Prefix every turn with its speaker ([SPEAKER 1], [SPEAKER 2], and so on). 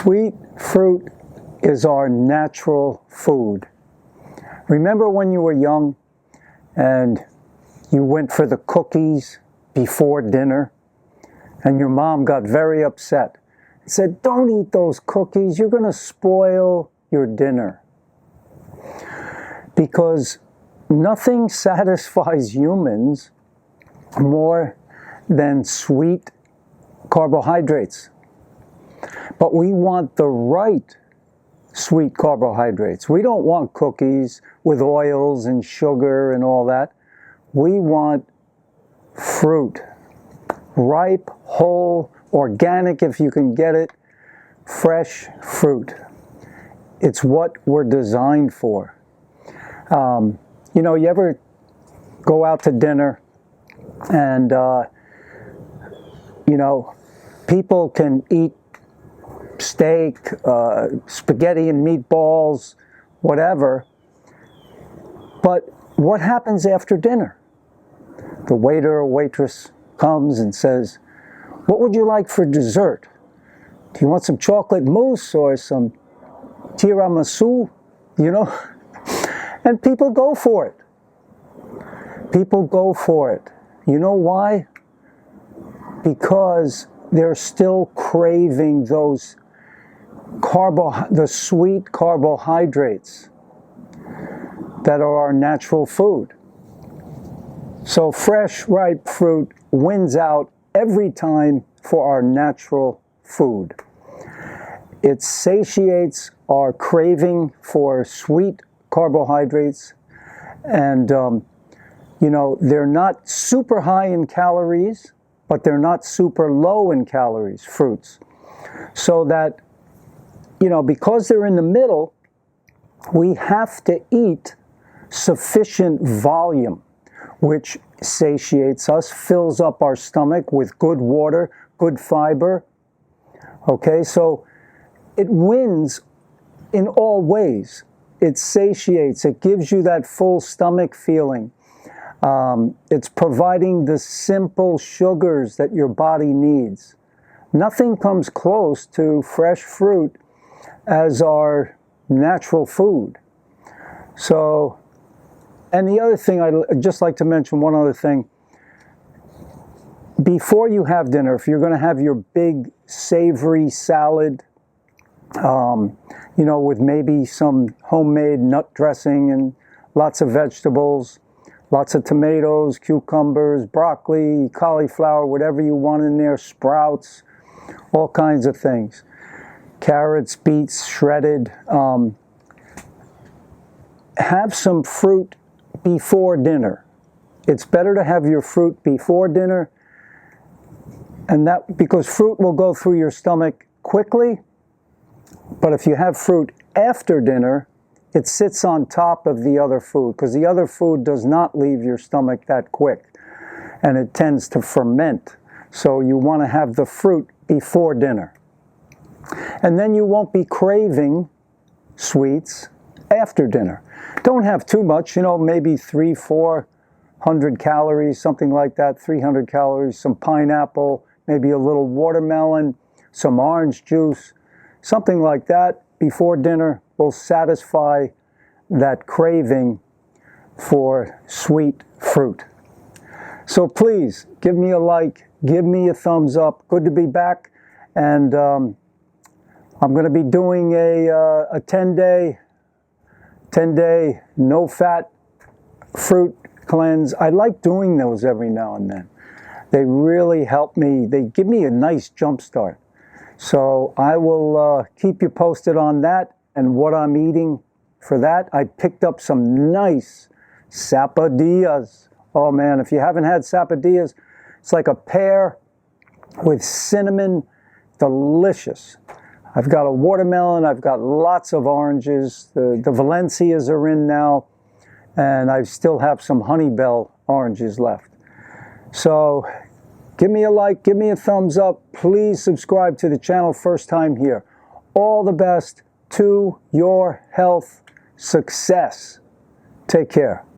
[SPEAKER 1] Sweet fruit is our natural food. Remember when you were young and you went for the cookies before dinner and your mom got very upset and said, "Don't eat those cookies, you're going to spoil your dinner." Because nothing satisfies humans more than sweet carbohydrates. But we want the right sweet carbohydrates. We don't want cookies with oils and sugar and all that. We want fruit. Ripe, whole, organic if you can get it, fresh fruit. It's what we're designed for. You ever go out to dinner and, people can eat steak, spaghetti and meatballs, whatever. But what happens after dinner? The waiter or waitress comes and says, "What would you like for dessert? Do you want some chocolate mousse or some tiramisu?" And people go for it. People go for it. You know why? Because they're still craving the sweet carbohydrates that are our natural food. So fresh, ripe fruit wins out every time for our natural food. It satiates our craving for sweet carbohydrates, and they're not super high in calories, but they're not super low in calories, fruits. So that, because they're in the middle, we have to eat sufficient volume, which satiates us, fills up our stomach with good water, good fiber. Okay, so it wins in all ways. It satiates, it gives you that full stomach feeling. It's providing the simple sugars that your body needs. Nothing comes close to fresh fruit as our natural food. So, and the other thing, I'd just like to mention one other thing. Before you have dinner, if you're going to have your big savory salad, with maybe some homemade nut dressing and lots of vegetables, lots of tomatoes, cucumbers, broccoli, cauliflower, whatever you want in there, sprouts, all kinds of things. Carrots, beets, shredded. Have some fruit before dinner. It's better to have your fruit before dinner, and that because fruit will go through your stomach quickly. But if you have fruit after dinner, it sits on top of the other food, because the other food does not leave your stomach that quick, and it tends to ferment. So you want to have the fruit before dinner. And then you won't be craving sweets after dinner. Don't have too much, maybe 300-400 calories, something like that, 300 calories, some pineapple, maybe a little watermelon, some orange juice, something like that before dinner will satisfy that craving for sweet fruit. So please, give me a like, give me a thumbs up. Good to be back. And I'm going to be doing a 10-day no-fat fruit cleanse. I like doing those every now and then. They really help me. They give me a nice jump start. So I will keep you posted on that and what I'm eating for that. I picked up some nice sapodillas. Oh man, if you haven't had sapodillas, it's like a pear with cinnamon, delicious. I've got a watermelon, I've got lots of oranges. The Valencias are in now, and I still have some Honeybell oranges left. So give me a like, give me a thumbs up. Please subscribe to the channel first time here. All the best to your health success. Take care.